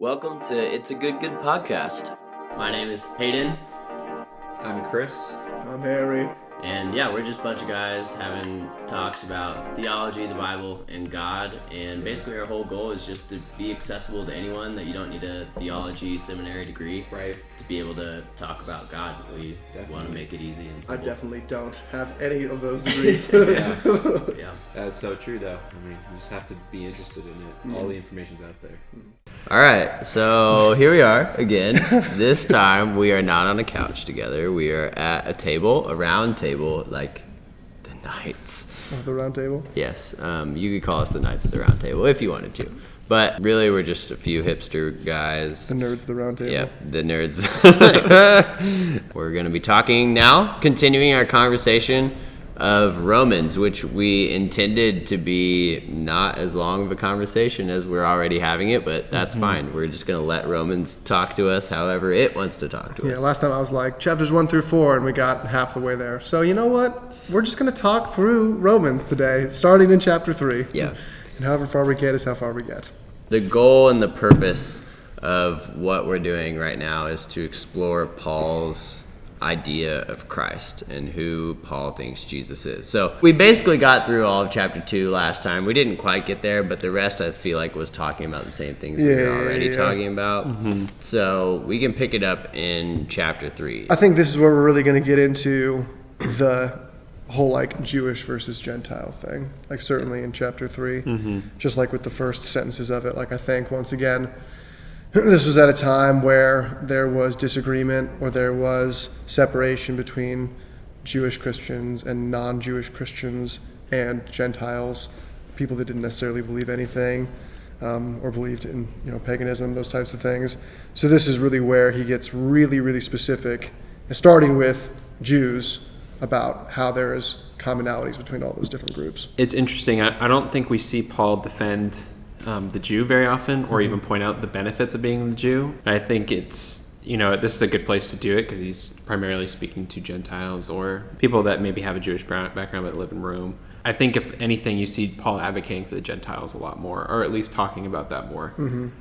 Welcome to It's a Good podcast. My name is Hayden. I'm Chris. I'm Harry. And yeah, we're just a bunch of guys having talks about theology, the Bible, and God. And basically our whole goal is just to be accessible to anyone, that you don't need a theology seminary degree to be able to talk about God. We want to make it easy and simple. I definitely don't have any of those degrees. Yeah. That's so true, though. I mean, you just have to be interested in it. All the information's out there. All right, so here we are again. This time we are not on a couch together. We are at a table, a round table, like the Knights. Of the round table? Yes, you could call us the Knights of the Round Table if you wanted to. But really, we're just a few hipster guys. The nerds of the round table? Yep, the nerds. We're going to be talking now, continuing our conversation of Romans, which we intended to be not as long of a conversation as we're already having it, but that's fine. We're just going to let Romans talk to us however it wants to talk to us. Yeah, last time I was like, chapters 1 through 4, and we got half the way there. So you know what? We're just going to talk through Romans today, starting in chapter 3. Yeah. And however far we get is how far we get. The goal and the purpose of what we're doing right now is to explore Paul's idea of Christ and who Paul thinks Jesus is. So we basically got through all of chapter 2 last time. We didn't quite get there, but the rest I feel like was talking about the same things we were already talking about. So we can pick it up in chapter 3. I think this is where we're really going to get into the whole like Jewish versus Gentile thing, like certainly in chapter 3, just like with the first sentences of it. Like I think once again, this was at a time where there was disagreement or there was separation between Jewish Christians and non-Jewish Christians and Gentiles, people that didn't necessarily believe anything or believed in paganism, those types of things. So this is really where he gets really, really specific, starting with Jews, about how there is commonalities between all those different groups. It's interesting. I don't think we see Paul defend the Jew very often or even point out the benefits of being the Jew. And I think it's, this is a good place to do it because he's primarily speaking to Gentiles or people that maybe have a Jewish background but live in Rome. I think if anything, you see Paul advocating for the Gentiles a lot more, or at least talking about that more.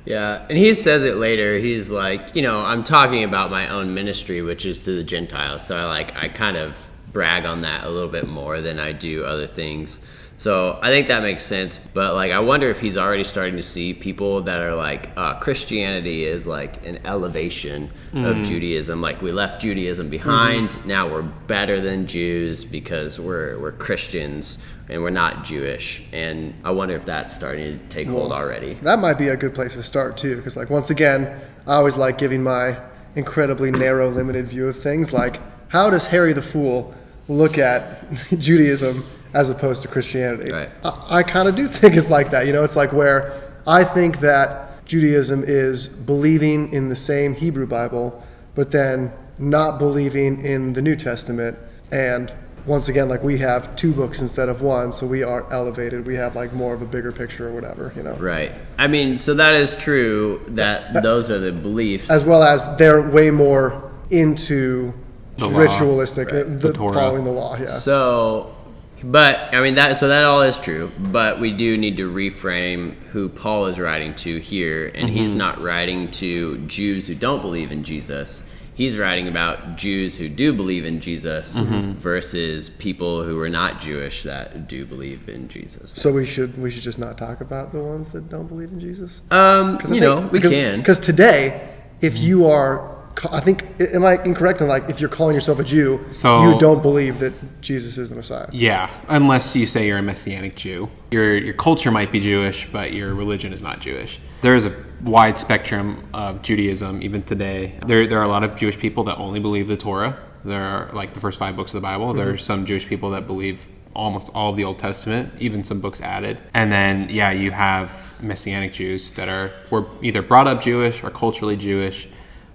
Yeah, and he says it later. He's like, I'm talking about my own ministry, which is to the Gentiles. So I kind of brag on that a little bit more than I do other things. So I think that makes sense, but I wonder if he's already starting to see people that are like, Christianity is like an elevation of Judaism. Like we left Judaism behind, now we're better than Jews because we're Christians and we're not Jewish. And I wonder if that's starting to take hold already. That might be a good place to start too, because once again, I always like giving my incredibly narrow, limited view of things. Like, how does Harry the Fool look at Judaism as opposed to Christianity? Right. I kind of do think it's like that. It's like where I think that Judaism is believing in the same Hebrew Bible, but then not believing in the New Testament. And once again, we have 2 books instead of 1, so we are elevated. We have more of a bigger picture or whatever, Right. I mean, so that is true that those are the beliefs. As well as they're way more into the ritualistic, the Torah. Following the law, yeah. So, but I mean that all is true, but we do need to reframe who Paul is writing to here, and he's not writing to Jews who don't believe in Jesus. He's writing about Jews who do believe in Jesus versus people who are not Jewish that do believe in Jesus. So we should just not talk about the ones that don't believe in Jesus? We can. Because today, if you are, I think, am I incorrect in if you're calling yourself a Jew, you don't believe that Jesus is the Messiah? Yeah, unless you say you're a Messianic Jew. Your culture might be Jewish, but your religion is not Jewish. There is a wide spectrum of Judaism even today. There are a lot of Jewish people that only believe the Torah. There are the first 5 books of the Bible. There are some Jewish people that believe almost all of the Old Testament, even some books added. And then, you have Messianic Jews that were either brought up Jewish or culturally Jewish,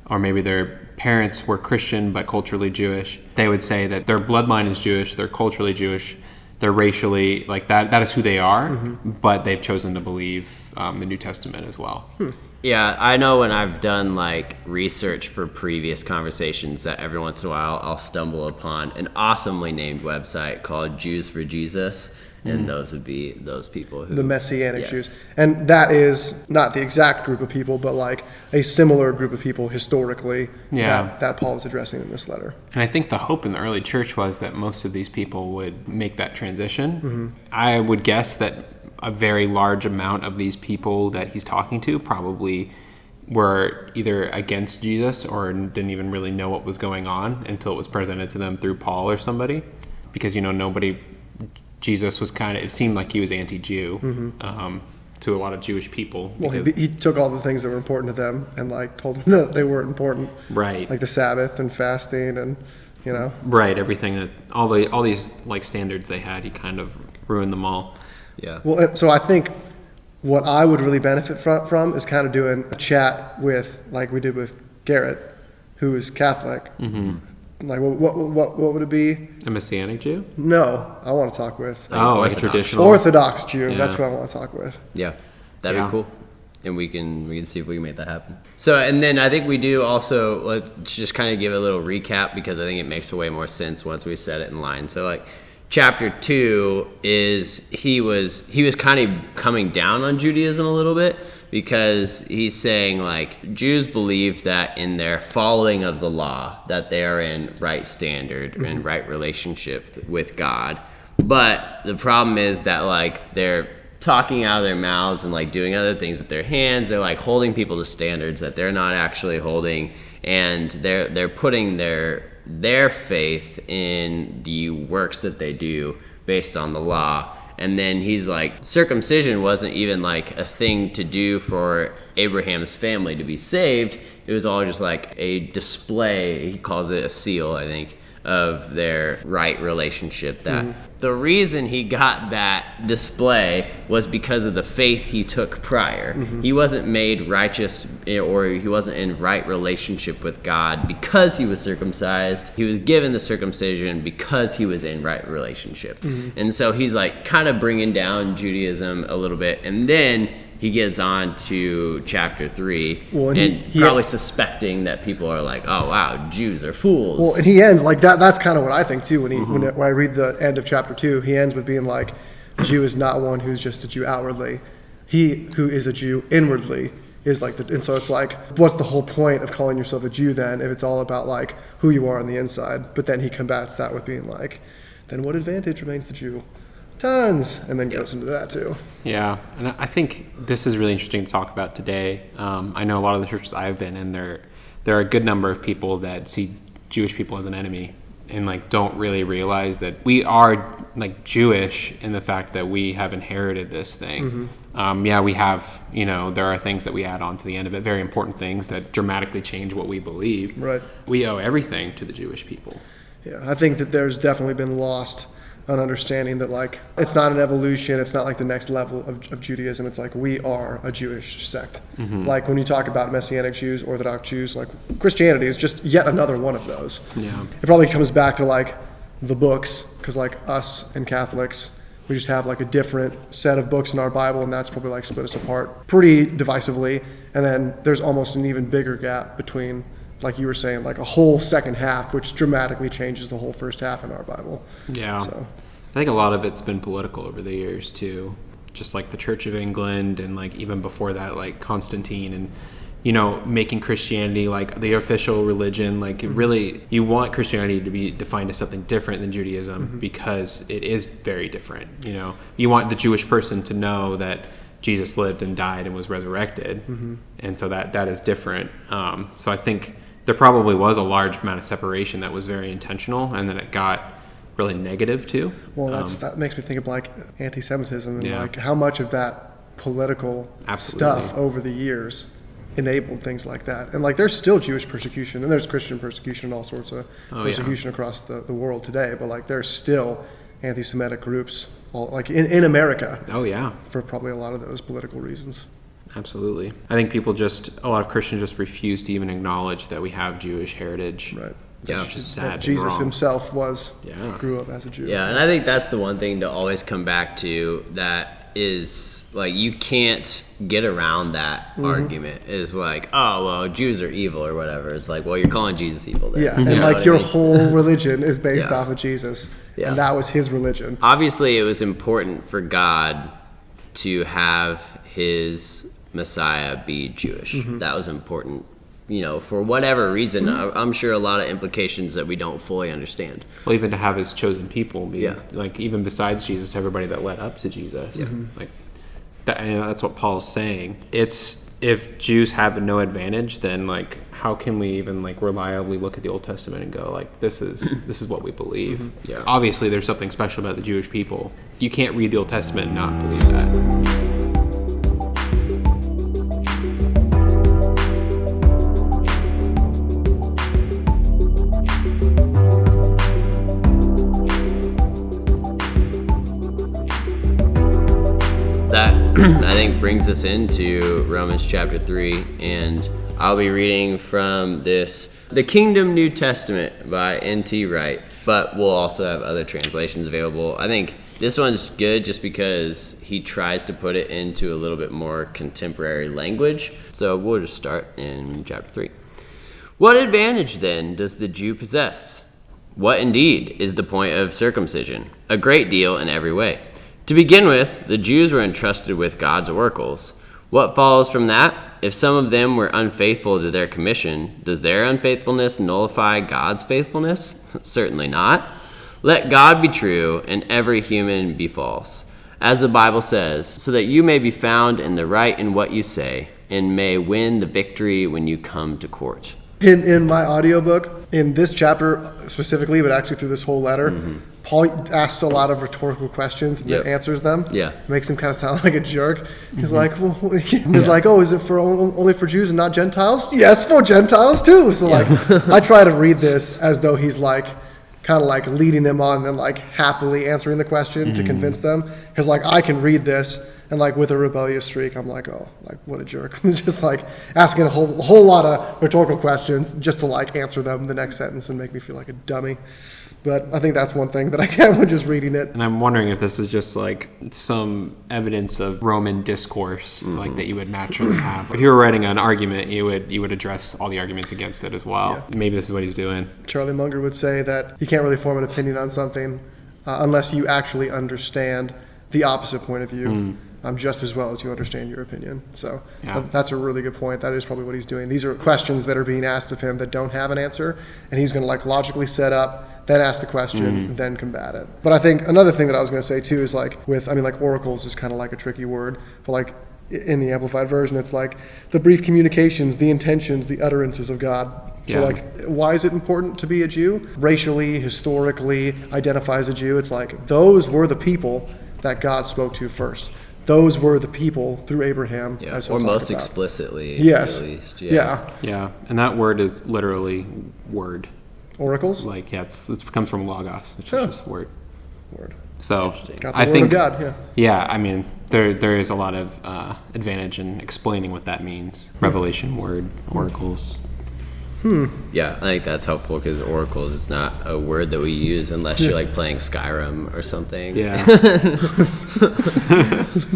or maybe their parents were Christian but culturally Jewish. They would say that their bloodline is Jewish, they're culturally Jewish, they're racially, that is who they are, but they've chosen to believe the New Testament as well. Yeah, I know when I've done research for previous conversations that every once in a while I'll stumble upon an awesomely named website called Jews for Jesus. and those would be those people who The Messianic yes. Jews. And that is not the exact group of people, but like a similar group of people historically that Paul is addressing in this letter. And I think the hope in the early church was that most of these people would make that transition. I would guess that a very large amount of these people that he's talking to probably were either against Jesus or didn't even really know what was going on until it was presented to them through Paul or somebody. Because, Jesus was it seemed like he was anti-Jew to a lot of Jewish people. Well, he took all the things that were important to them and like told them that they weren't important. Right. Like the Sabbath and fasting and, Right, everything that, all these like standards they had, he kind of ruined them all. Yeah. Well, so I think what I would really benefit from is kind of doing a chat with, like we did with Garrett, who is Catholic. Like, what would it be? A Messianic Jew? No, I want to talk with Like a traditional Orthodox Jew. Yeah. That's what I want to talk with. Yeah, that'd Yeah. be cool. And we can see if we can make that happen. So, and then I think we do also, let's just kind of give a little recap because I think it makes way more sense once we set it in line. So like chapter 2 is he was kind of coming down on Judaism a little bit because he's saying like Jews believe that in their following of the law that they are in right standard and right relationship with God. But the problem is that like they're talking out of their mouths and like doing other things with their hands. They're like holding people to standards that they're not actually holding, and they're putting their faith in the works that they do based on the law. And then he's like, circumcision wasn't even like a thing to do for Abraham's family to be saved. It was all just like a display. He calls it a seal, I think, of their right relationship. That the reason he got that display was because of the faith he took prior. He wasn't made righteous, or he wasn't in right relationship with God because he was circumcised. He was given the circumcision because he was in right relationship. And so he's like kind of bringing down Judaism a little bit, and then he gets on to chapter 3, and he probably suspecting that people are like, oh wow, Jews are fools. Well, and he ends like that. That's kind of what I think too. When I read the end of chapter 2, he ends with being like, a Jew is not one who's just a Jew outwardly. He who is a Jew inwardly is like and so it's like, what's the whole point of calling yourself a Jew then if it's all about like who you are on the inside? But then he combats that with being like, then what advantage remains the Jew? Tons, and then goes into that too. Yeah, and I think this is really interesting to talk about today. I know a lot of the churches I've been in, there are a good number of people that see Jewish people as an enemy and like don't really realize that we are like Jewish in the fact that we have inherited this thing. We have, there are things that we add on to the end of it, very important things that dramatically change what we believe. Right. We owe everything to the Jewish people. Yeah, I think that there's definitely been lost an understanding that like it's not an evolution, it's not like the next level of Judaism. It's like we are a Jewish sect. Like when you talk about Messianic Jews, Orthodox Jews, like Christianity is just yet another one of those. Yeah. It probably comes back to like the books, because like us and Catholics, we just have like a different set of books in our Bible, and that's probably like split us apart pretty divisively. And then there's almost an even bigger gap between, like you were saying, like a whole second half, which dramatically changes the whole first half in our Bible. Yeah. So I think a lot of it's been political over the years too. Just like the Church of England and like even before that, like Constantine and, making Christianity like the official religion. Like really, you want Christianity to be defined as something different than Judaism because it is very different. You want the Jewish person to know that Jesus lived and died and was resurrected. And so that is different. So I think there probably was a large amount of separation that was very intentional, and then it got really negative too. Well, that makes me think of like anti-Semitism and Yeah. like how much of that political Absolutely. stuff over the years enabled things like that. And like there's still Jewish persecution and there's Christian persecution and all sorts of persecution across the world today, but like there's still anti-Semitic groups like in America. Oh yeah. For probably a lot of those political reasons. Absolutely. I think a lot of Christians just refuse to even acknowledge that we have Jewish heritage. Right. Yeah. It's just sad That and Jesus wrong. himself Yeah. grew up as a Jew. Yeah, and I think that's the one thing to always come back to, that is like, you can't get around that argument. Is like, oh, well, Jews are evil or whatever. It's like, well, you're calling Jesus evil then. Yeah, You and know like what your I mean? whole religion is based Yeah. off of Jesus, Yeah. and that was his religion. Obviously, it was important for God to have his Messiah be Jewish. That was important, for whatever reason. I'm sure a lot of implications that we don't fully understand. Well, even to have his chosen people be Yeah. like, even besides Jesus, everybody that led up to Jesus. Like that, that's what Paul's saying. It's, if Jews have no advantage, then like, how can we even like reliably look at the Old Testament and go like, this is what we believe? Yeah. Obviously, there's something special about the Jewish people. You can't read the Old Testament and not believe that. That, I think, brings us into Romans chapter 3, and I'll be reading from The Kingdom New Testament by N.T. Wright, but we'll also have other translations available. I think this one's good just because he tries to put it into a little bit more contemporary language. So we'll just start in chapter 3. What advantage, then, does the Jew possess? What indeed is the point of circumcision? A great deal in every way. To begin with, the Jews were entrusted with God's oracles. What follows from that? If some of them were unfaithful to their commission, does their unfaithfulness nullify God's faithfulness? Certainly not. Let God be true and every human be false, as the Bible says, so that you may be found in the right in what you say, and may win the victory when you come to court. In my audiobook, in this chapter specifically, but actually through this whole letter, Paul asks a lot of rhetorical questions and then answers them. Yeah. Makes him kind of sound like a jerk. He's like, he's like, oh, is it for only for Jews and not Gentiles? Yes, for Gentiles too. So like, I try to read this as though he's like, kind of like leading them on and then like happily answering the question to convince them. Because like, I can read this and like with a rebellious streak, I'm like, oh, like what a jerk. Just like asking a whole lot of rhetorical questions just to like answer them the next sentence and make me feel like a dummy. But I think that's one thing that I get when just reading it. And I'm wondering if this is just like some evidence of Roman discourse, like that you would naturally have. If you were writing an argument, you would address all the arguments against it as well. Yeah. Maybe this is what he's doing. Charlie Munger would say that you can't really form an opinion on something unless you actually understand the opposite point of view. Just as well as you understand your opinion. So that's a really good point. That is probably what he's doing. These are questions that are being asked of him that don't have an answer, and he's going to like logically set up, then ask the question, then combat it. But I think another thing that I was going to say too is like like oracles is kind of like a tricky word, but like in the Amplified Version, it's like the brief communications, the intentions, the utterances of God. So like, why is it important to be a Jew? Racially, historically, identify as a Jew. It's like those were the people that God spoke to first. Those were the people through Abraham, as he'll or talk most about. explicitly, Yes. at least. Yeah, and that word is literally word. Oracles? Like, it comes from logos, which is just word. Word. So Got the I word think, of God, yeah. yeah, I mean, there is a lot of advantage in explaining what that means. Revelation, word, oracles. Yeah, I think that's helpful because oracles is not a word that we use unless you're like playing Skyrim or something. Yeah.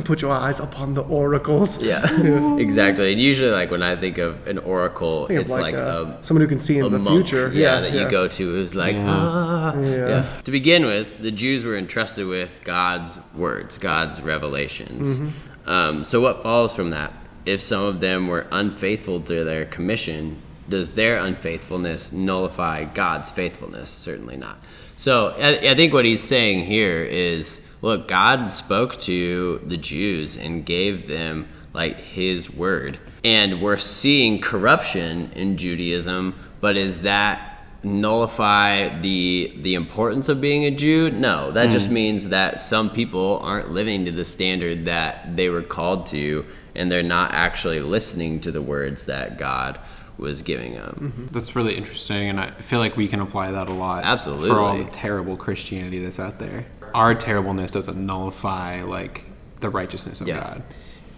Put your eyes upon the oracles. Yeah, exactly. And usually, like when I think of an oracle, Think of it's like a someone who can see in the monk, future. that you go to who's like, Yeah. To begin with, the Jews were entrusted with God's words, God's revelations. So what follows from that? If some of them were unfaithful to their commission, does their unfaithfulness nullify God's faithfulness? Certainly not. So I think what he's saying here is, look, God spoke to the Jews and gave them like his word. And we're seeing corruption in Judaism, but is that nullify the importance of being a Jew? No, that just means that some people aren't living to the standard that they were called to, and they're not actually listening to the words that God was giving them. That's really interesting, and I feel like we can apply that a lot. Absolutely. For all the terrible Christianity that's out there. Our terribleness doesn't nullify like the righteousness of God.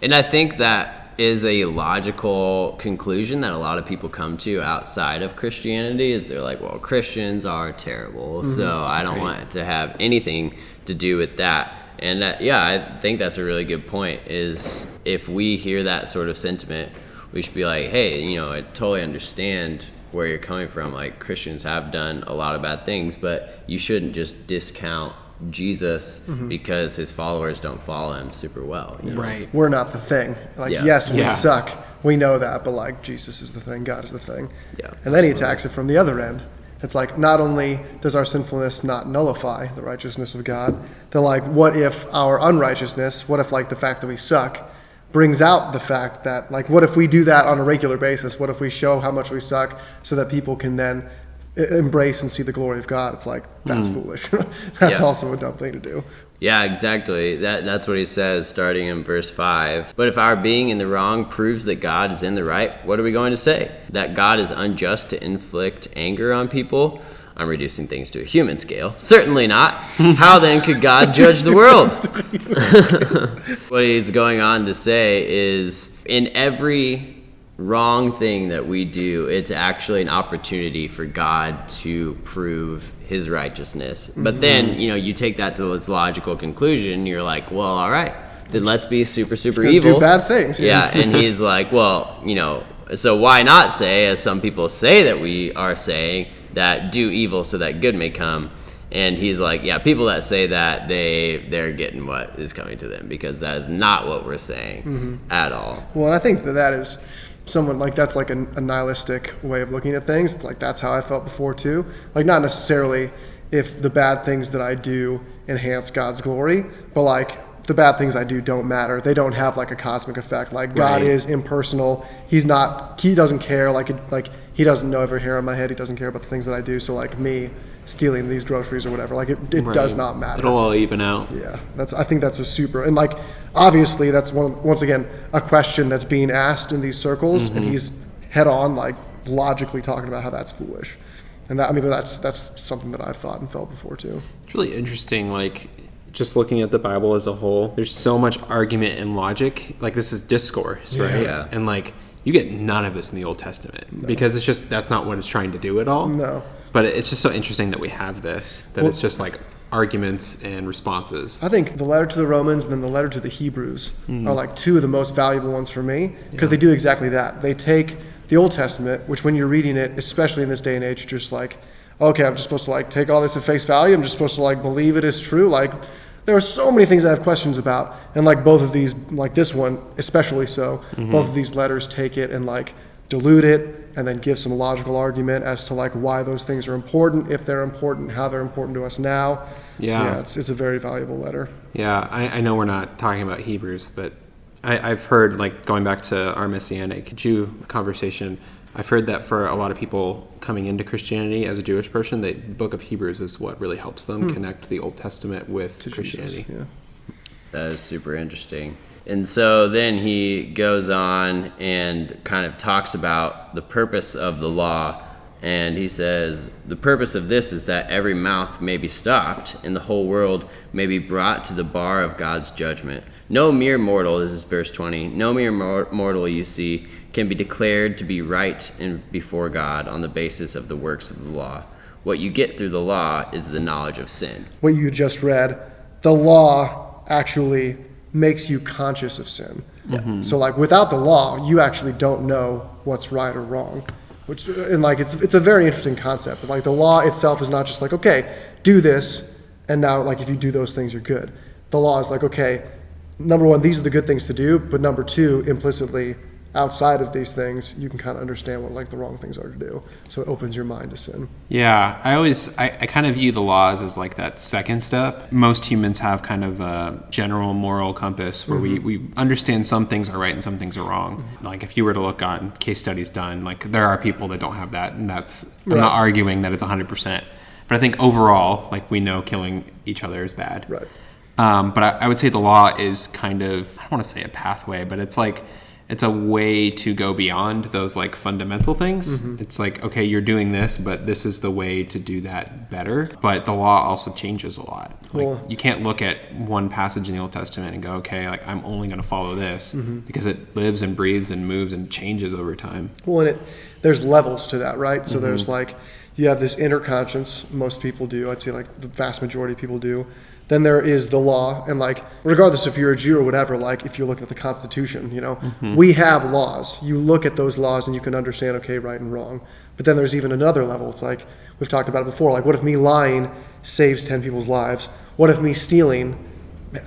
And I think that is a logical conclusion that a lot of people come to outside of Christianity, is they're like, well, Christians are terrible, so I don't want to have anything to do with that. And I think that's a really good point, is if we hear that sort of sentiment, we should be like, hey, I totally understand where you're coming from. Like, Christians have done a lot of bad things, but you shouldn't just discount Jesus because his followers don't follow him super well. Right. We're not the thing. Like, yes, we suck. We know that, but like, Jesus is the thing, God is the thing. Yeah. And then he attacks it from the other end. It's like, not only does our sinfulness not nullify the righteousness of God, they're like, what if our unrighteousness, what if like the fact that we suck brings out the fact that, like, what if we do that on a regular basis? What if we show how much we suck so that people can then embrace and see the glory of God? It's like, that's foolish. That's also a dumb thing to do. Yeah, exactly. That's what he says starting in verse 5. But if our being in the wrong proves that God is in the right, what are we going to say? That God is unjust to inflict anger on people? I'm reducing things to a human scale. Certainly not. How then could God judge the world? What he's going on to say is, in every wrong thing that we do, it's actually an opportunity for God to prove his righteousness. But then, you take that to its logical conclusion, you're like, well, all right, then let's be super evil. Do bad things. Yeah, and he's like, well, so why not say, as some people say that we are saying, that do evil so that good may come. And he's like, yeah, people that say that, they're getting what is coming to them, because that is not what we're saying at all. Well, I think that is someone like, that's like a nihilistic way of looking at things. It's like, that's how I felt before too. Like, not necessarily if the bad things that I do enhance God's glory, but like, the bad things I do don't matter. They don't have like a cosmic effect. Like, God is impersonal. He doesn't care. Like he doesn't know every hair on my head. He doesn't care about the things that I do. So like, me stealing these groceries or whatever, like it does not matter. It'll all even out. Yeah, I think that's a super, and like, obviously that's once again a question that's being asked in these circles, and he's head on like logically talking about how that's foolish, and that's something that I've thought and felt before too. It's really interesting, like, just looking at the Bible as a whole, there's so much argument and logic. Like, this is discourse, right? Yeah. And like, you get none of this in the Old Testament because it's just, that's not what it's trying to do at all. No. But it's just so interesting that we have this, that it's just like arguments and responses. I think the letter to the Romans and then the letter to the Hebrews are like two of the most valuable ones for me, because they do exactly that. They take the Old Testament, which when you're reading it, especially in this day and age, you're just like, okay, I'm just supposed to like take all this at face value. I'm just supposed to like believe it is true. Like, there are so many things I have questions about, and like both of these, like this one especially so, both of these letters take it and like dilute it and then give some logical argument as to like why those things are important, if they're important, how they're important to us now. Yeah. So, it's a very valuable letter. Yeah, I know we're not talking about Hebrews, but I've heard, like, going back to our Messianic Jew conversation, I've heard that for a lot of people coming into Christianity as a Jewish person, the book of Hebrews is what really helps them connect the Old Testament with Christianity. Jesus, That is super interesting. And so then he goes on and kind of talks about the purpose of the law. And he says, the purpose of this is that every mouth may be stopped and the whole world may be brought to the bar of God's judgment. No mere mortal, this is verse 20, no mere mortal, you see, can be declared to be right before God on the basis of the works of the law. What you get through the law is the knowledge of sin. What you just read, the law actually makes you conscious of sin. So like, without the law, you actually don't know what's right or wrong. Which, and like, it's a very interesting concept. Like, the law itself is not just like, okay, do this, and now like if you do those things, you're good. The law is like, okay, number one, these are the good things to do, but number two, implicitly, outside of these things, you can kind of understand what like the wrong things are to do. So it opens your mind to sin. Yeah, I kind of view the laws as like that second step. Most humans have kind of a general moral compass where we understand some things are right and some things are wrong. Like, if you were to look on case studies done, like, there are people that don't have that, and that's, I'm not arguing that it's 100%. But I think overall, like, we know killing each other is bad. Right. But I would say the law is kind of, I don't want to say a pathway, but it's like, it's a way to go beyond those like fundamental things. It's like, okay, you're doing this, but this is the way to do that better. But the law also changes a lot. Like, you can't look at one passage in the Old Testament and go, okay, like, I'm only going to follow this, because it lives and breathes and moves and changes over time. Well, and there's levels to that, right? So there's like, you have this inner conscience, most people do, I'd say like the vast majority of people do, then there is the law. And like, regardless if you're a Jew or whatever, like if you're looking at the Constitution, you know, we have laws. You look at those laws and you can understand, okay, right and wrong. But then there's even another level. It's like, we've talked about it before. Like, what if me lying saves 10 people's lives? What if me stealing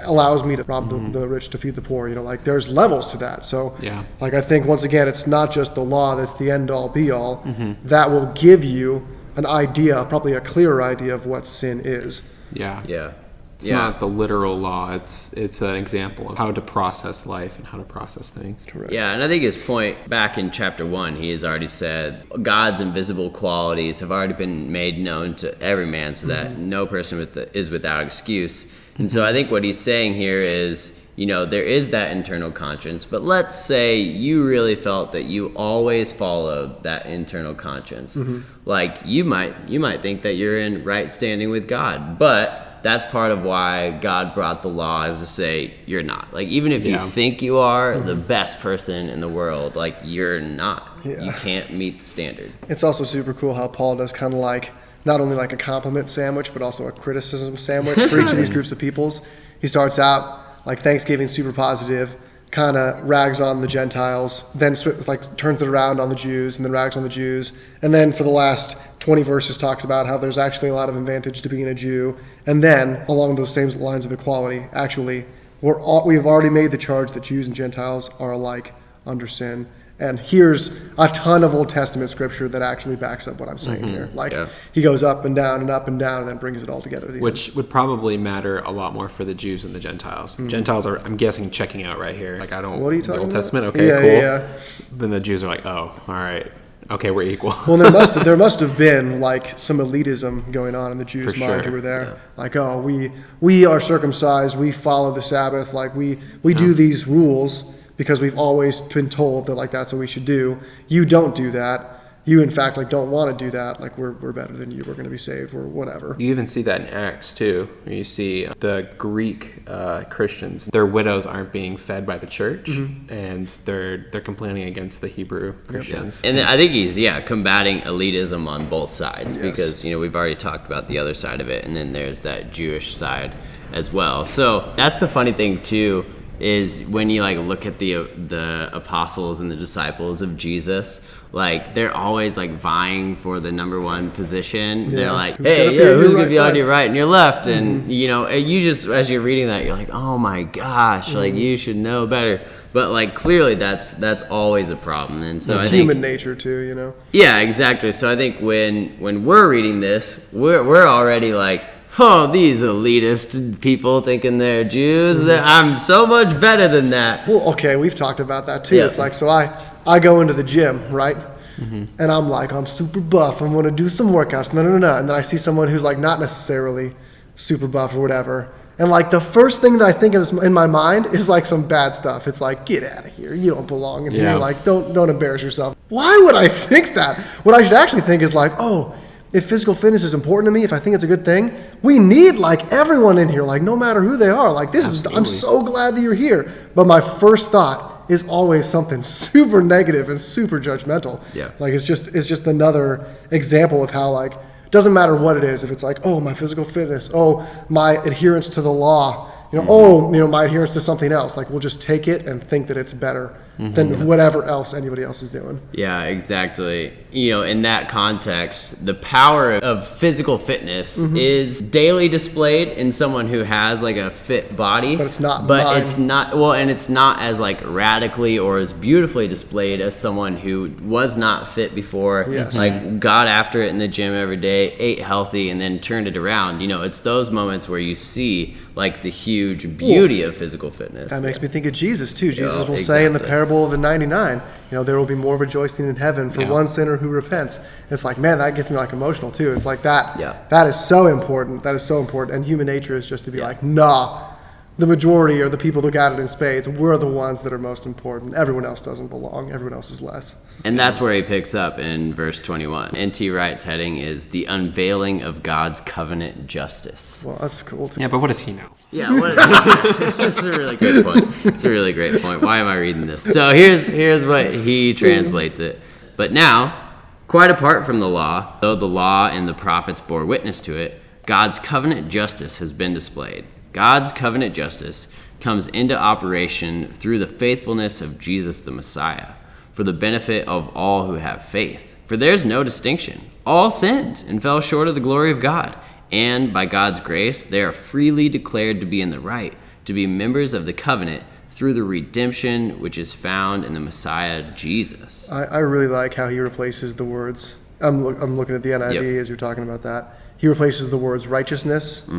allows me to rob the rich to feed the poor? You know, like there's levels to that. So like, I think once again, it's not just the law that's the end all be all. That will give you an idea, probably a clearer idea of what sin is. It's not the literal law. It's an example of how to process life and how to process things. Correct. Yeah, and I think his point back in chapter 1, he has already said God's invisible qualities have already been made known to every man, so that no person is without excuse. And so I think what he's saying here is, you know, there is that internal conscience, but let's say you really felt that you always followed that internal conscience. Like you might think that you're in right standing with God, but that's part of why God brought the law, is to say you're not. Like, even if you think you are the best person in the world, like, you're not. You can't meet the standard. It's also super cool how Paul does kind of like, not only like a compliment sandwich, but also a criticism sandwich for each of these groups of peoples. He starts out like Thanksgiving, super positive, kind of rags on the Gentiles, then like turns it around on the Jews, and then rags on the Jews, and then for the last 20 verses talks about how there's actually a lot of advantage to being a Jew, and then along those same lines of equality, actually, we've already made the charge that Jews and Gentiles are alike under sin. And here's a ton of Old Testament scripture that actually backs up what I'm saying here. Like, he goes up and down, and then brings it all together at the Which end. would probably matter a lot more for the Jews than the Gentiles. Gentiles are, I'm guessing, checking out right here. Like, I don't... What are you the talking Old about? Testament? Okay, cool. Then the Jews are like, oh, all right. Okay, we're equal. Well, there must have been like some elitism going on in the Jews' mind who were there. Like, oh, we are circumcised, we follow the Sabbath, like we do these rules because we've always been told that like that's what we should do. You don't do that. You in fact like don't want to do that. Like we're better than you. We're going to be saved or whatever. You even see that in Acts too. Where you see the Greek Christians, their widows aren't being fed by the church, and they're complaining against the Hebrew Christians. And I think he's combating elitism on both sides, because we've already talked about the other side of it, and then there's that Jewish side as well. So that's the funny thing too, is when you like look at the apostles and the disciples of Jesus, like they're always like vying for the number one position. They're like, who's gonna be on your right and your left? And you just, as you're reading that, you're like, oh my gosh, like you should know better. But like clearly that's always a problem. And so it's I think human nature too, Yeah, exactly. So I think when we're reading this, we're already like, oh, these elitist people thinking they're Jews. I'm so much better than that. Well, okay, we've talked about that too. It's like, so I go into the gym, right? And I'm like, I'm super buff. I'm going to do some workouts. No. And then I see someone who's like not necessarily super buff or whatever. And like the first thing that I think is in my mind is like some bad stuff. It's like, get out of here. You don't belong in here. Like, don't embarrass yourself. Why would I think that? What I should actually think is like, oh, if physical fitness is important to me, if I think it's a good thing, we need like everyone in here, like no matter who they are. Like I'm so glad that you're here. But my first thought is always something super negative and super judgmental. Like it's just another example of how like, doesn't matter what it is. If it's like, oh, my physical fitness, oh, my adherence to the law, my adherence to something else. Like we'll just take it and think that it's better than whatever else anybody else is doing. Yeah, exactly. In that context, the power of physical fitness is daily displayed in someone who has like a fit body. But it's not. But it's not. Well, and it's not as like radically or as beautifully displayed as someone who was not fit before. Like got after it in the gym every day, ate healthy, and then turned it around. It's those moments where you see like the huge beauty of physical fitness. That makes me think of Jesus too. Jesus will say in the parable of the 99, there will be more rejoicing in heaven for one sinner who repents. And it's like, man, that gets me like emotional too. It's like that. That is so important. That is so important. And human nature is just to be like, nah, the majority are the people that got it in spades. We're the ones that are most important. Everyone else doesn't belong. Everyone else is less. And that's where he picks up in verse 21. N.T. Wright's heading is the unveiling of God's covenant justice. Well, that's cool too. Yeah, but what does he know? Yeah, that's a really great point. It's a really great point. Why am I reading this? So here's what he translates it. But now, quite apart from the law, though the law and the prophets bore witness to it, God's covenant justice has been displayed. God's covenant justice comes into operation through the faithfulness of Jesus the Messiah, for the benefit of all who have faith. For there's no distinction. All sinned and fell short of the glory of God, and by God's grace they are freely declared to be in the right, to be members of the covenant through the redemption which is found in the Messiah Jesus. I really like how he replaces the words. I'm looking at the NIV as you're talking about that. He replaces the words righteousness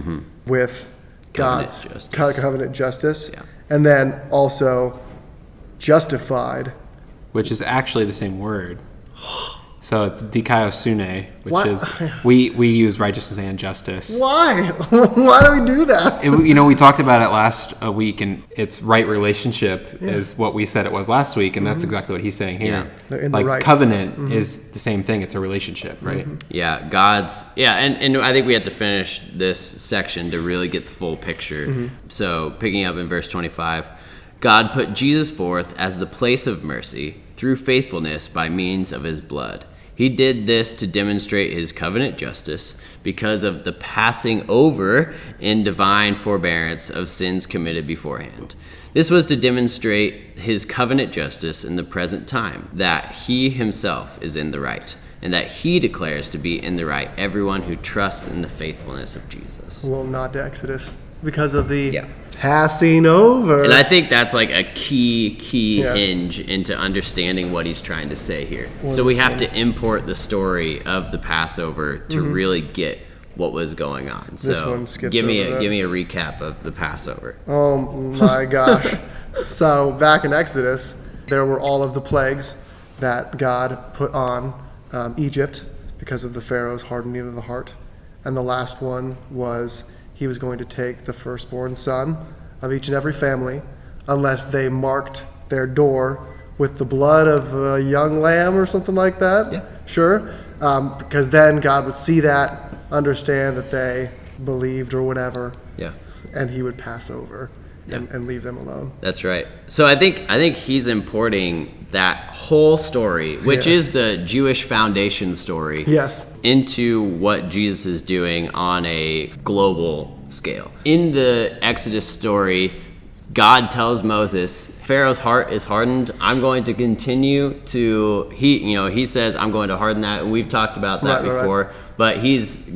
with God's covenant justice. Yeah. And then also justified. Which is actually the same word. So it's dikaiosune, which What? is, we use righteousness and justice. Why? Why do we do that? We talked about it last week, and it's right relationship is what we said it was last week, and that's exactly what he's saying here. Yeah. They're in the Like right. covenant is the same thing. It's a relationship, right? Yeah, and I think we have to finish this section to really get the full picture. So picking up in verse 25, God put Jesus forth as the place of mercy through faithfulness by means of his blood. He did this to demonstrate his covenant justice because of the passing over in divine forbearance of sins committed beforehand. This was to demonstrate his covenant justice in the present time, that he himself is in the right, and that he declares to be in the right everyone who trusts in the faithfulness of Jesus. A little nod to Exodus because of the Yeah. passing over. And I think that's like a key Yeah. hinge into understanding what he's trying to say here. What So we he's have to import the story of the Passover to really get what was going on. This So one skips give me over that. give me a recap of the Passover. Oh my gosh. So back in Exodus, there were all of the plagues that God put on Egypt because of the Pharaoh's hardening of the heart. And the last one was he was going to take the firstborn son of each and every family, unless they marked their door with the blood of a young lamb or something like that. Yeah. Sure. Because then God would see that, understand that they believed or whatever, Yeah. and he would pass over and leave them alone. That's right. So I think he's importing that whole story, which Yeah. is the Jewish foundation story, Yes. into what Jesus is doing on a global scale. In the Exodus story, God tells Moses, Pharaoh's heart is hardened. I'm going to continue to, he says, I'm going to harden that. And we've talked about that Right. before. But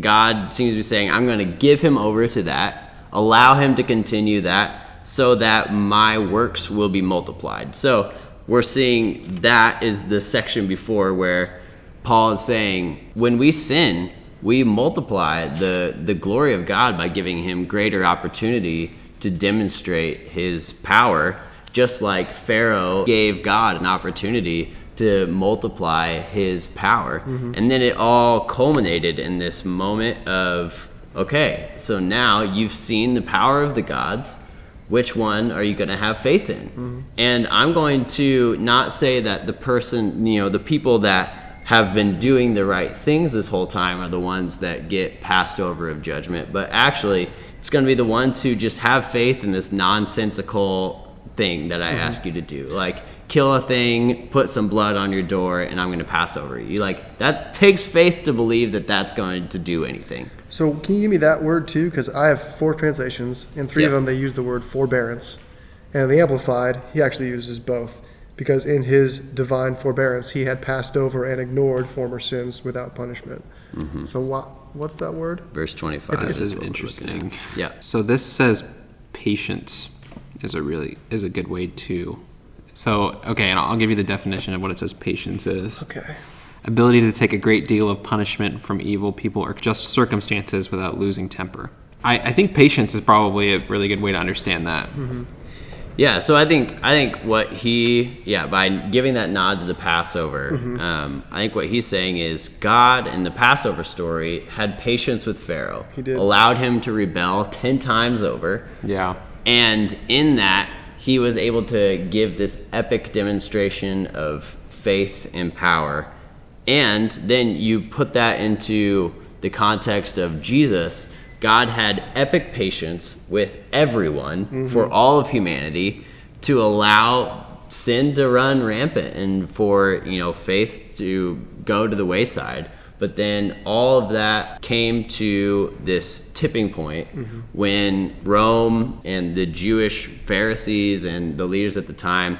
God seems to be saying, I'm going to give him over to that, allow him to continue that, so that my works will be multiplied. So we're seeing that is the section before where Paul is saying, when we sin, we multiply the glory of God by giving him greater opportunity to demonstrate his power, just like Pharaoh gave God an opportunity to multiply his power. And then it all culminated in this moment of, okay, so now you've seen the power of the gods. Which one are you going to have faith in? And I'm going to not say that the person, the people that have been doing the right things this whole time are the ones that get passed over of judgment, but actually it's going to be the ones who just have faith in this nonsensical thing that I ask you to do. Like, kill a thing, put some blood on your door, and I'm going to pass over you. Like, that takes faith to believe that that's going to do anything. So can you give me that word too? Because I have 4 translations. In 3 of Yep. them, they use the word forbearance. And in the Amplified, he actually uses both. Because in his divine forbearance, he had passed over and ignored former sins without punishment. So what's that word? Verse 25. This is what we're interesting. looking at. Yeah. So this says patience is a good way to. So okay, and I'll give you the definition of what it says patience is. Okay. Ability to take a great deal of punishment from evil people or just circumstances without losing temper. I think patience is probably a really good way to understand that. Yeah, so I think what by giving that nod to the Passover, I think what he's saying is God in the Passover story had patience with Pharaoh. He did. Allowed him to rebel 10 times over. Yeah. And in that, he was able to give this epic demonstration of faith and power. And then you put that into the context of Jesus. God had epic patience with everyone for all of humanity to allow sin to run rampant and for faith to go to the wayside. But then all of that came to this tipping point when Rome and the Jewish Pharisees and the leaders at the time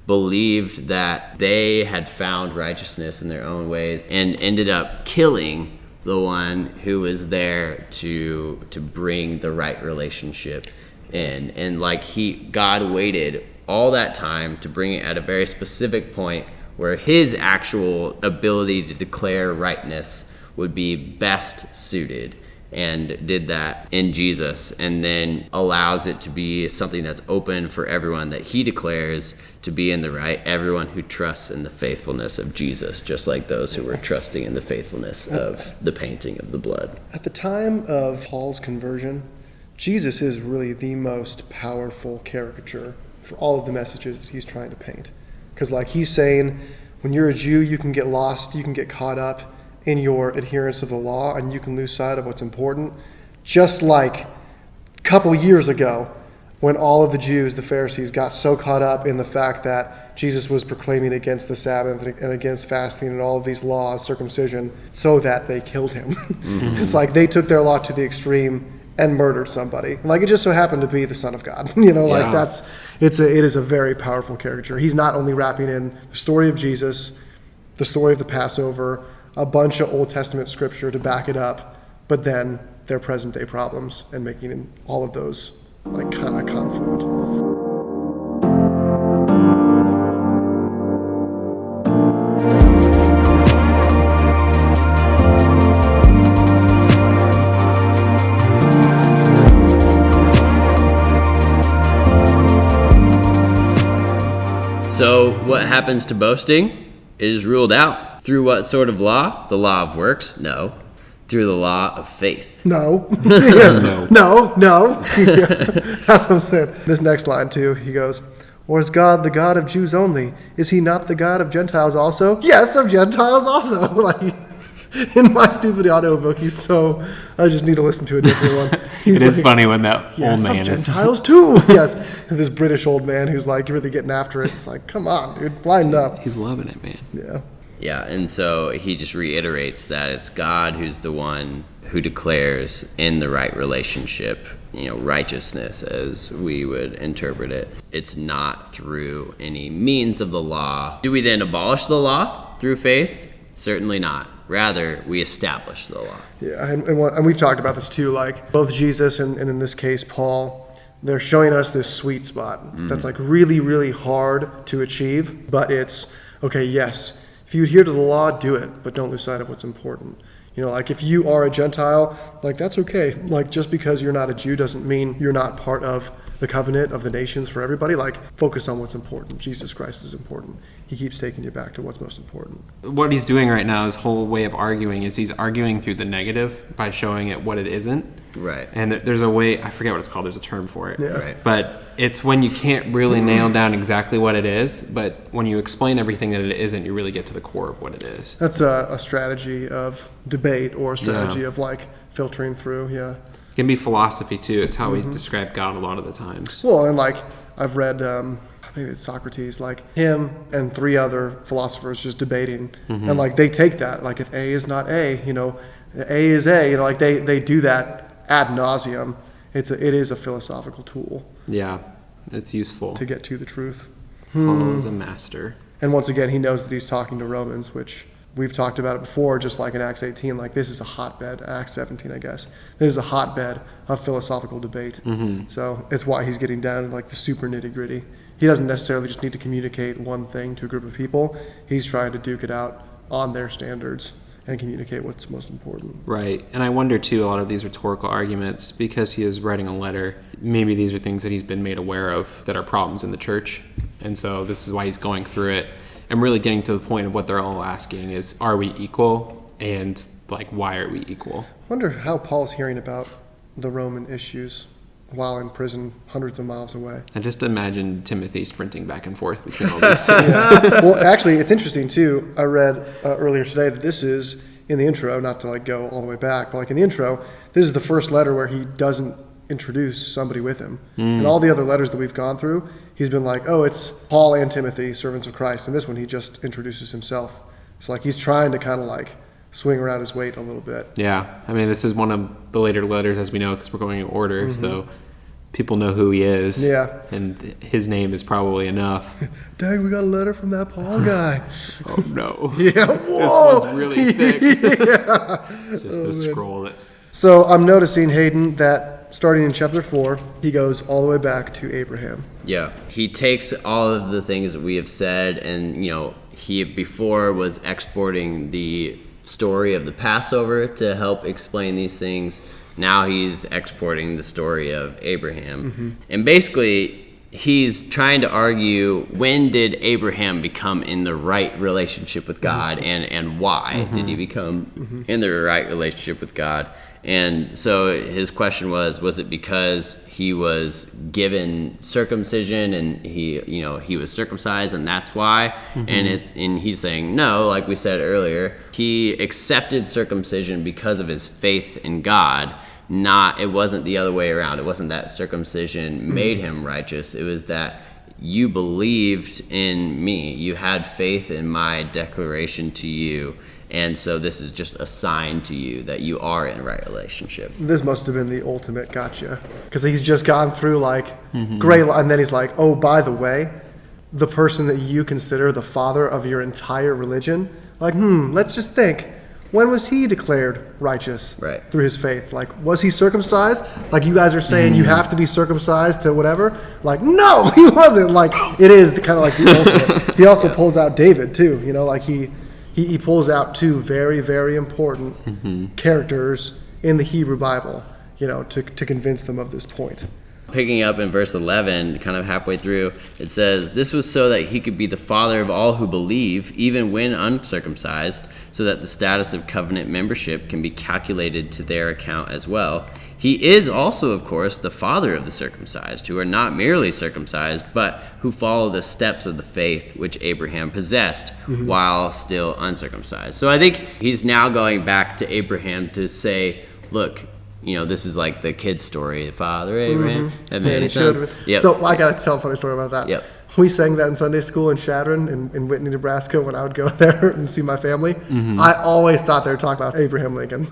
believed that they had found righteousness in their own ways and ended up killing the one who was there to bring the right relationship in. And like God waited all that time to bring it at a very specific point where his actual ability to declare rightness would be best suited, and did that in Jesus, and then allows it to be something that's open for everyone that he declares to be in the right, everyone who trusts in the faithfulness of Jesus, just like those who were trusting in the faithfulness of the painting of the blood. At the time of Paul's conversion, Jesus is really the most powerful caricature for all of the messages that he's trying to paint. Because like he's saying, when you're a Jew, you can get lost, you can get caught up in your adherence of the law, and you can lose sight of what's important. Just like a couple years ago, when all of the Jews, the Pharisees, got so caught up in the fact that Jesus was proclaiming against the Sabbath and against fasting and all of these laws, circumcision, so that they killed him. It's like they took their law to the extreme and murdered somebody. Like it just so happened to be the Son of God. Like it is a very powerful caricature. He's not only wrapping in the story of Jesus, the story of the Passover, a bunch of Old Testament scripture to back it up, but then their present day problems and making all of those like kind of confluent. So what happens to boasting? It is ruled out. Through what sort of law? The law of works? No. Through the law of faith? No. No. That's what I'm saying. This next line too, he goes, or is God the God of Jews only? Is he not the God of Gentiles also? Yes, of Gentiles also. Like, in my stupid audiobook, I just need to listen to a different one. It is funny when that old yes, man of is... Gentiles too. Yes. And this British old man who's like really getting after it. It's like, come on, dude, line up. He's loving it, man. Yeah. Yeah, and so he just reiterates that it's God who's the one who declares in the right relationship, righteousness as we would interpret it. It's not through any means of the law. Do we then abolish the law through faith? Certainly not. Rather, we establish the law. Yeah, and we've talked about this too, like both Jesus and in this case, Paul, they're showing us this sweet spot that's like really, really hard to achieve, but it's, okay, yes, if you adhere to the law, do it, but don't lose sight of what's important. Like if you are a Gentile, like that's okay. Like just because you're not a Jew doesn't mean you're not part of the covenant of the nations for everybody. Like focus on what's important. Jesus Christ is important. He keeps taking you back to what's most important. What he's doing right now, his whole way of arguing, is he's arguing through the negative by showing it what it isn't. Right. And there's a way, I forget what it's called, there's a term for it. Yeah. Right. But it's when you can't really nail down exactly what it is, but when you explain everything that it isn't, you really get to the core of what it is. That's a strategy of debate or a strategy of like filtering through, yeah. It can be philosophy too. It's how we describe God a lot of the times. Well, and like I've read, maybe it's Socrates, like him and three other philosophers just debating, and like they take that, like if A is not A, A is A, like they do that ad nauseum. It is a philosophical tool. Yeah, it's useful to get to the truth. Paul is a master. And once again, he knows that he's talking to Romans, which we've talked about it before, just like in Acts 18, like this is a hotbed, Acts 17, I guess. This is a hotbed of philosophical debate. So it's why he's getting down to like the super nitty gritty. He doesn't necessarily just need to communicate one thing to a group of people. He's trying to duke it out on their standards and communicate what's most important. Right. And I wonder too, a lot of these rhetorical arguments, because he is writing a letter, maybe these are things that he's been made aware of that are problems in the church. And so this is why he's going through it and really getting to the point of what they're all asking is, are we equal? And like, why are we equal? I wonder how Paul's hearing about the Roman issues while in prison hundreds of miles away. I just imagine Timothy sprinting back and forth between all these things. Well, actually, it's interesting too. I read earlier today that this is in the intro, not to like go all the way back, but like in the intro, this is the first letter where he doesn't introduce somebody with him. And all the other letters that we've gone through, he's been like, oh, it's Paul and Timothy, servants of Christ. And this one, he just introduces himself. It's like he's trying to kind of like swing around his weight a little bit. Yeah, I mean, this is one of the later letters, as we know, because we're going in order, so people know who he is. Yeah. And his name is probably enough. Dang, we got a letter from that Paul guy. Oh, no. Yeah, whoa! This one's really thick. Yeah. It's just the scroll that's... So I'm noticing, Hayden, that starting in chapter 4, he goes all the way back to Abraham. Yeah. He takes all of the things that we have said, and, he before was exporting the story of the Passover to help explain these things. Now he's exporting the story of Abraham. And basically, he's trying to argue, when did Abraham become in the right relationship with God, and why did he become in the right relationship with God? And so his question was it because he was given circumcision and he was circumcised and that's why? And he's saying no, like we said earlier, he accepted circumcision because of his faith in God. It wasn't the other way around. It wasn't that circumcision made him righteous. It was that you believed in me. You had faith in my declaration to you. And so this is just a sign to you that you are in a right relationship. This must have been the ultimate gotcha. Because he's just gone through great, and then he's like, oh, by the way, the person that you consider the father of your entire religion, let's just think. When was he declared righteous through his faith? Was he circumcised? You guys are saying you have to be circumcised to whatever? No, he wasn't. It is kind of the ultimate. He also pulls out David, too. He pulls out two very, very important characters in the Hebrew Bible, to convince them of this point. Picking up in verse 11, kind of halfway through, it says, "This was so that he could be the father of all who believe, even when uncircumcised, so that the status of covenant membership can be calculated to their account as well. He is also, of course, the father of the circumcised, who are not merely circumcised, but who follow the steps of the faith which Abraham possessed while still uncircumcised." So I think he's now going back to Abraham to say, look, this is the kid's story. Father Abraham had many sons. Yep. So I got to tell a funny story about that. Yep. We sang that in Sunday school in Chadron in Whitney, Nebraska, when I would go there and see my family. I always thought they were talking about Abraham Lincoln.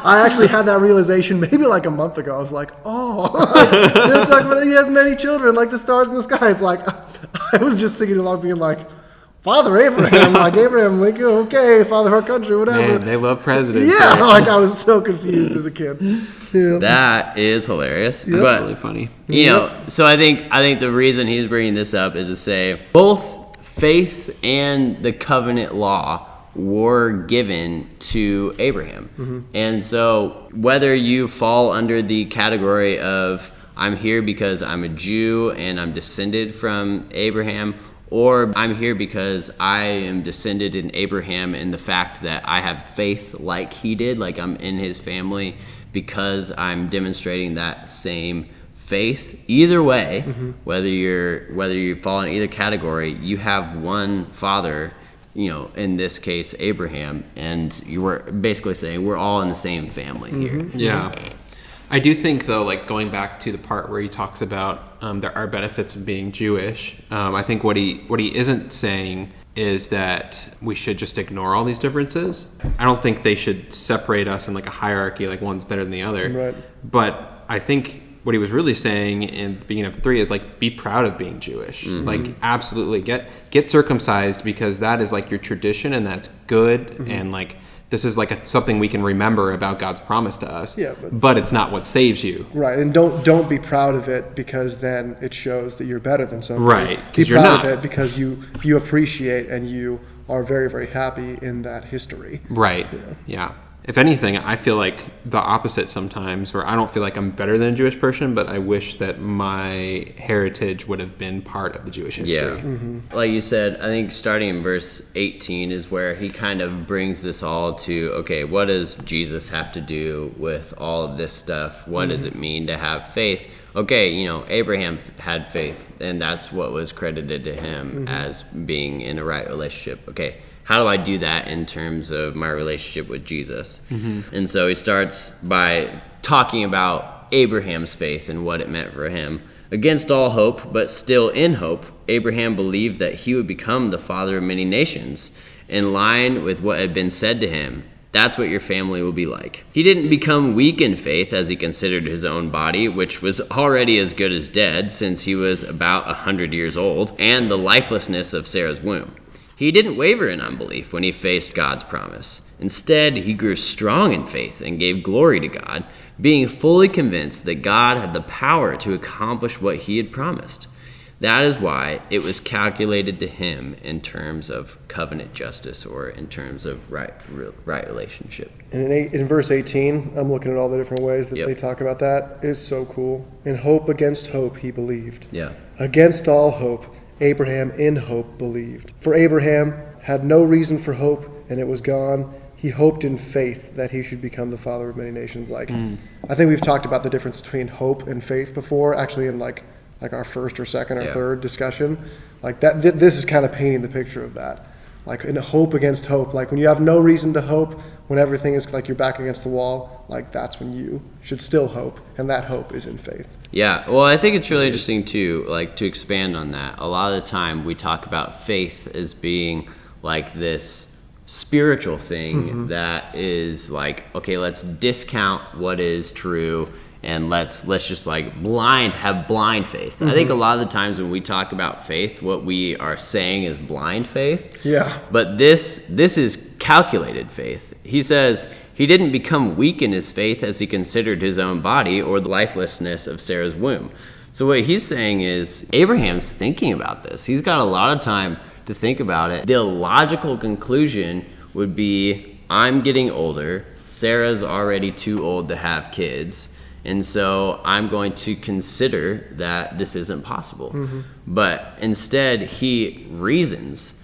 I actually had that realization maybe a month ago. I was like, they're talking about he has many children, like the stars in the sky. It's I was just singing along being Father Abraham, Abraham Lincoln, okay, father of our country, whatever. Man, they love presidents. Yeah, I was so confused as a kid. Yeah. That is hilarious. Yeah, but, really funny. So I think the reason he's bringing this up is to say both faith and the covenant law were given to Abraham. And so whether you fall under the category of I'm here because I'm a Jew and I'm descended from Abraham, or I'm here because I am descended in Abraham in the fact that I have faith like he did, I'm in his family because I'm demonstrating that same faith. Either way, whether you fall in either category, you have one father, in this case Abraham, and you were basically saying we're all in the same family here. Yeah. I do think, though, going back to the part where he talks about there are benefits of being Jewish, I think what he isn't saying is that we should just ignore all these differences. I don't think they should separate us in a hierarchy, one's better than the other. Right. But I think what he was really saying in the beginning of 3 is be proud of being Jewish. Absolutely get circumcised, because that is your tradition and that's good, and this is something we can remember about God's promise to us. Yeah, but it's not what saves you. Right, and don't be proud of it because then it shows that you're better than somebody. Right, be you're proud not. of it because you appreciate and you are very, very happy in that history. Right. Yeah. If anything, I feel the opposite sometimes, where I don't feel I'm better than a Jewish person, but I wish that my heritage would have been part of the Jewish history. Yeah. Like you said, I think starting in verse 18 is where he kind of brings this all to, okay, what does Jesus have to do with all of this stuff? What does it mean to have faith? Okay, Abraham had faith, and that's what was credited to him as being in a right relationship. Okay, how do I do that in terms of my relationship with Jesus? And so he starts by talking about Abraham's faith and what it meant for him. Against all hope, but still in hope, Abraham believed that he would become the father of many nations, in line with what had been said to him. That's what your family will be like. He didn't become weak in faith as he considered his own body, which was already as good as dead since he was about 100 years old, and the lifelessness of Sarah's womb. He didn't waver in unbelief when he faced God's promise. Instead, he grew strong in faith and gave glory to God, being fully convinced that God had the power to accomplish what he had promised. That is why it was calculated to him in terms of covenant justice, or in terms of right relationship. And in verse 18, I'm looking at all the different ways that Yep. they talk about that. It's so cool. In hope against hope, he believed. Yeah. Against all hope, Abraham in hope believed. For Abraham had no reason for hope, and it was gone. He hoped in faith that he should become the father of many nations. I think we've talked about the difference between hope and faith before, actually in like our first or second or Yeah. third discussion. Like that, this is kind of painting the picture of that. Like in hope against hope, like when you have no reason to hope, when everything is like you're back against the wall, like that's when you should still hope, and that hope is in faith. Yeah, well, I think it's really interesting too, like to expand on that. A lot of the time we talk about faith as being like this spiritual thing that is like, okay, let's discount what is true and let's just like have blind faith. I think a lot of the times when we talk about faith, what we are saying is blind faith. Yeah. But this is calculated faith. He says he didn't become weak in his faith as he considered his own body or the lifelessness of Sarah's womb. So what he's saying is Abraham's thinking about this. He's got a lot of time to think about it. The logical conclusion would be, I'm getting older. Sarah's already too old to have kids. And so I'm going to consider that this isn't possible. But instead, he reasons.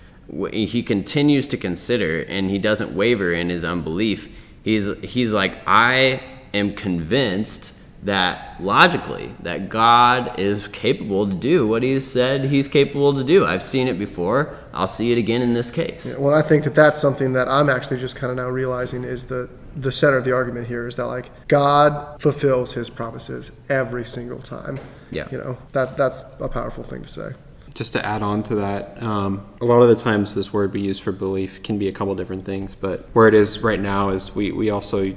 He continues to consider, and he doesn't waver in his unbelief. He's like, I am convinced that logically that God is capable to do what he said he's capable to do. I've seen it before. I'll see it again in this case. Yeah, well, I think that that's something that I'm actually just kind of now realizing is the center of the argument here is that like God fulfills his promises every single time. Yeah. That's a powerful thing to say. Just to add on to that, a lot of the times this word we use for belief can be a couple different things, but where it is right now is we also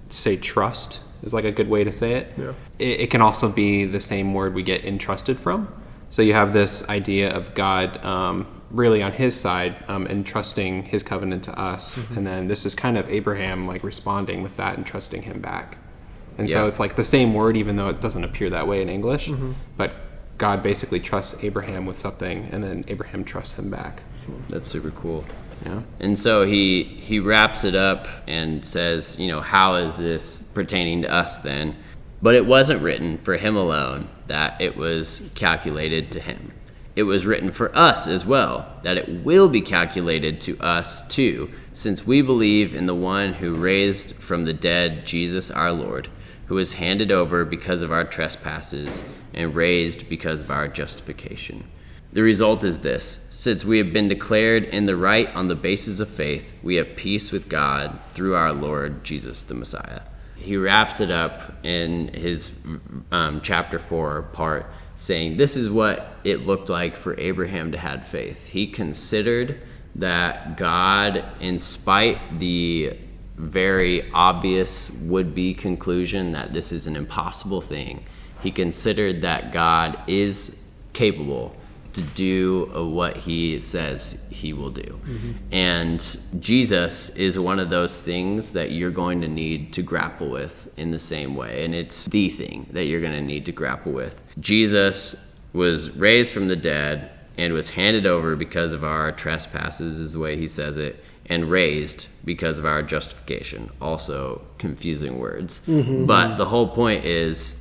say trust is like a good way to say it. Yeah. It can also be the same word we get entrusted from. So you have this idea of God really on his side entrusting his covenant to us, and then this is kind of Abraham like responding with that and trusting him back. And so it's like the same word, even though it doesn't appear that way in English, but God basically trusts Abraham with something, and then Abraham trusts him back. That's super cool. Yeah. And so he wraps it up and says, how is this pertaining to us then? But it wasn't written for him alone that it was calculated to him. It was written for us as well, that it will be calculated to us too, since we believe in the one who raised from the dead Jesus our Lord, who was handed over because of our trespasses and raised because of our justification. The result is this: since we have been declared in the right on the basis of faith, we have peace with God through our Lord Jesus the Messiah. He wraps it up in his chapter 4 part, saying this is what it looked like for Abraham to have faith. He considered that God, in spite the very obvious would-be conclusion that this is an impossible thing, he considered that God is capable to do what he says he will do. And Jesus is one of those things that you're going to need to grapple with in the same way. And it's the thing that you're going to need to grapple with. Jesus was raised from the dead and was handed over because of our trespasses, is the way he says it, and raised because of our justification. Also confusing words. But the whole point is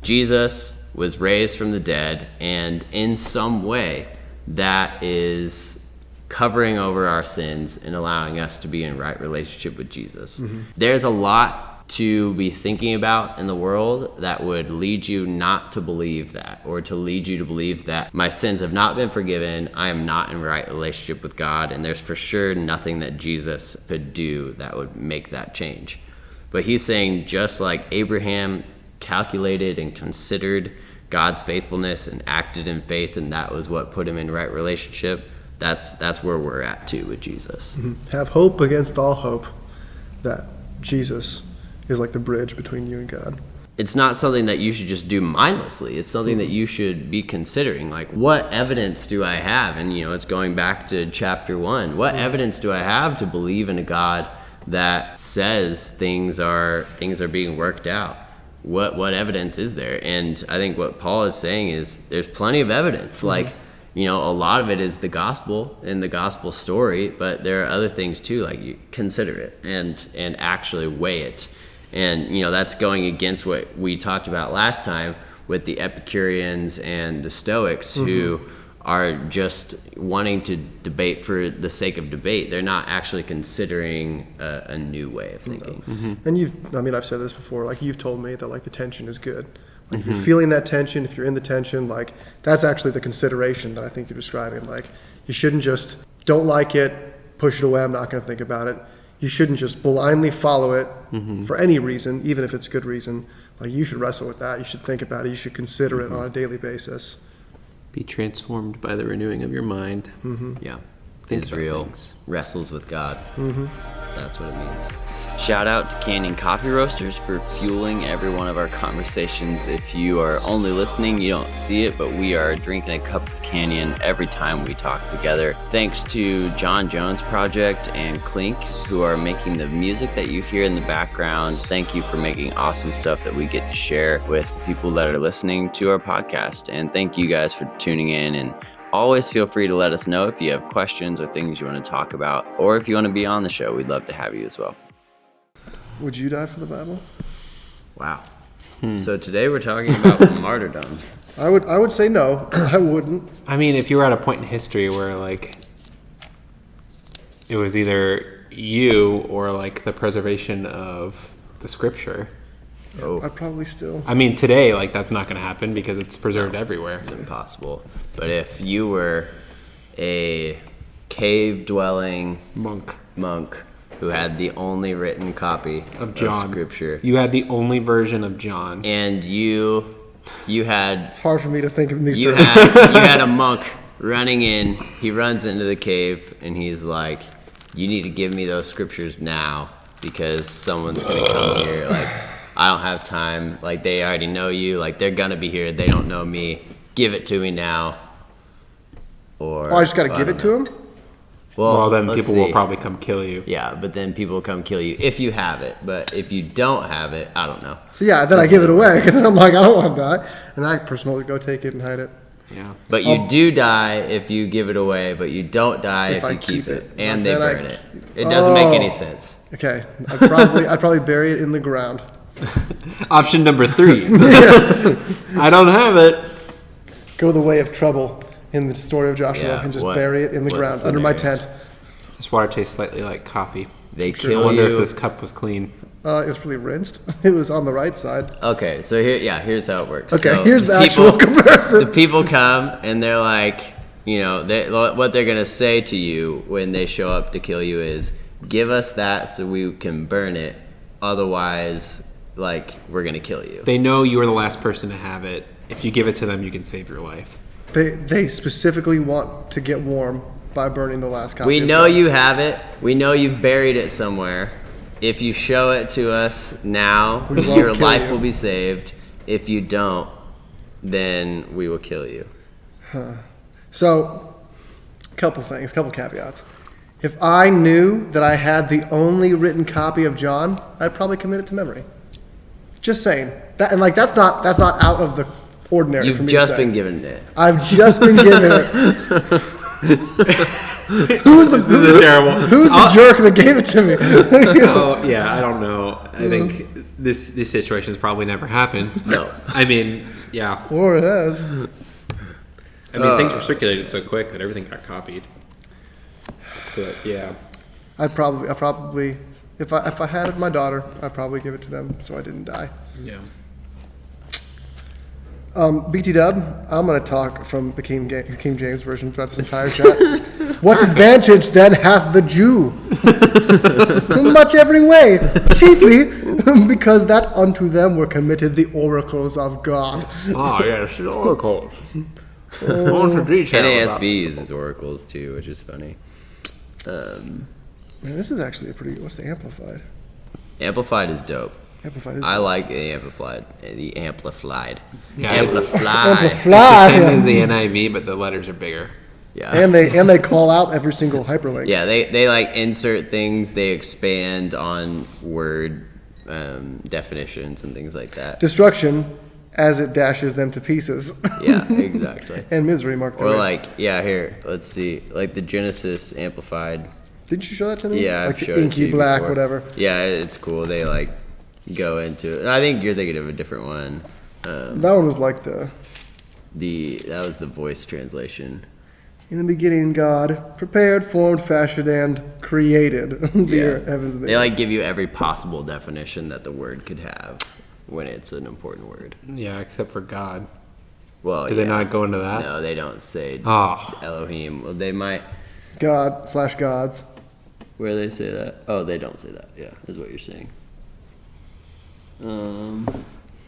Jesus was raised from the dead, and in some way that is covering over our sins and allowing us to be in right relationship with Jesus. There's a lot to be thinking about in the world that would lead you not to believe that, or to lead you to believe that my sins have not been forgiven, I am not in right relationship with God, and there's for sure nothing that Jesus could do that would make that change. But he's saying, just like Abraham calculated and considered God's faithfulness and acted in faith, and that was what put him in right relationship, that's where we're at too with Jesus. Have hope against all hope that Jesus is like the bridge between you and God. It's not something that you should just do mindlessly. It's something that you should be considering. Like, what evidence do I have? And, it's going back to chapter 1. What evidence do I have to believe in a God that says things are being worked out? What evidence is there? And I think what Paul is saying is there's plenty of evidence. Like, a lot of it is the gospel and the gospel story, but there are other things too. Like, you consider it and actually weigh it. And, that's going against what we talked about last time with the Epicureans and the Stoics who are just wanting to debate for the sake of debate. They're not actually considering a new way of thinking. No. And I've said this before, like you've told me that like the tension is good. Like if you're feeling that tension, if you're in the tension, like that's actually the consideration that I think you're describing. Like you shouldn't just don't like it, push it away, I'm not going to think about it. You shouldn't just blindly follow it for any reason, even if it's good reason. Like you should wrestle with that. You should think about it. You should consider it on a daily basis. Be transformed by the renewing of your mind. Yeah. Think Israel about things. wrestles with God. That's what it means. Shout out to Canyon Coffee Roasters for fueling every one of our conversations. If you are only listening, you don't see it, but we are drinking a cup of Canyon every time we talk together. Thanks to John Jones Project and Clink, who are making the music that you hear in the background. Thank you for making awesome stuff that we get to share with the people that are listening to our podcast. And thank you guys for tuning in, and always feel free to let us know if you have questions or things you want to talk about, or if you want to be on the show. We'd love to have you as well. Would you die for the Bible? Wow. So today we're talking about martyrdom. I would say no. I wouldn't. I mean, if you were at a point in history where like it was either you or like the preservation of the scripture. Oh, I'd probably still. I mean, today, like, that's not going to happen because it's preserved everywhere. it's impossible. But if you were a cave-dwelling Monk who had the only written copy of John. of Scripture, You had the only version of John. and you had It's hard for me to think of these you terms. had a monk running in. He runs into the cave and he's like, "You need to give me those scriptures now because someone's gonna come here. Like, I don't have time. Like, they already know you. Like, they're gonna be here. They don't know me. Give it to me now." Or I just got to give it to him? Well, then let's people will see. probably come kill you. Yeah, but then people will come kill you if you have it. But if you don't have it, I don't know. So yeah, then I give it away because then I'm like, I don't want to die. And that person will go take it and hide it. Yeah. But you do die if you give it away, but you don't die if I you keep it. But And they then burn it. It doesn't make any sense. Okay, I'd probably bury it in the ground. Option number 3. I don't have it. Go the way of trouble in the story of Joshua Yeah, and just what- bury it in the what ground under my scenarios? tent. This water tastes slightly like coffee. They I kill wonder if you. this cup was clean. It was really rinsed. It was on the right side. Okay, so here's how it works. Okay, So here's the people- actual comparison. The people come and they're like, what they're gonna say to you when they show up to kill you is, "Give us that so we can burn it. Otherwise, like, we're gonna kill you." They know you are the last person to have it. If you give it to them, you can save your life. They specifically want to get warm by burning the last copy. We of know John. you have it. We know you've buried it somewhere. If you show it to us now, We won't your kill life you. will be saved. If you don't, then we will kill you. So, couple caveats. If I knew that I had the only written copy of John, I'd probably commit it to memory. Just saying. That's not out of the ordinary for You've me to just say. been given it. I've just been given it. This is terrible. Who's the jerk that gave it to me? So, yeah, I don't know. I think this situation has probably never happened. No. I mean, yeah. Or it has. I mean, things were circulated so quick that everything got copied. But, yeah. I probably, if I had my daughter, I'd probably give it to them so I didn't die. Yeah. BT Dub, I'm going to talk from the King James version throughout this entire chat. What advantage then hath the Jew? Much every way, chiefly because that unto them were committed the oracles of God. Oh, yes, the oracles. NASB uses oracles too, which is funny. Man, this is actually what's the Amplified? Amplified is dope. Amplified is I dope. like the amplified. The amplified. Yeah, Amplified. Amplified. Same as the NIV, but the letters are bigger. Yeah. And they call out every single hyperlink. Yeah, they like insert things. They expand on word definitions and things like that. Destruction as it dashes them to pieces. Yeah, exactly. And misery mark the Or rest. like, yeah, here, let's see, like the Genesis amplified. Didn't you show that to me? Yeah, like I've the showed it to inky you black, before. whatever. Yeah, it's cool. They like go into it. I think you're thinking of a different one. That one was like That was the voice translation. in the beginning, God prepared, formed, fashioned, and created the heavens and the They earth. like give you every possible definition that the word could have when it's an important word. Yeah, except for God. Well, Do they not go into that? No, they don't say Oh, Elohim. Well, they might. God/gods. Where they say that? Oh, they don't say that. Yeah, is what you're saying.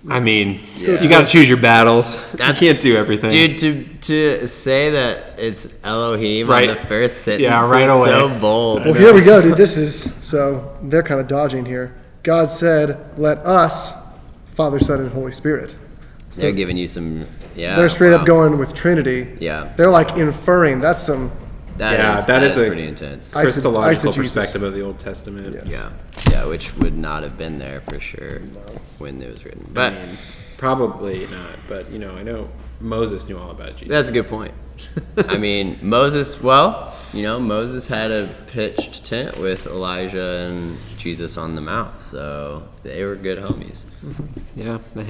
I mean, Yeah. you got to choose your battles. You That's- can't do everything. Dude, to say that it's Elohim Right. on the first sentence Yeah, right is away. so bold. Well, here we go, dude. This is so they're kind of dodging here. God said, "Let us, Father, Son, and Holy Spirit." So They're giving you some. Yeah, they're straight wow. up going with Trinity. Yeah, They're like inferring. That's some. that is pretty intense. Christological Eisegesis. perspective of the Old Testament. Yes. Yeah, which would not have been there for sure when it was written. I But mean, probably not, but I know Moses knew all about Jesus. that's a good point. I mean, Moses had a pitched tent with Elijah and Jesus on the mount, so they were good homies. Yeah,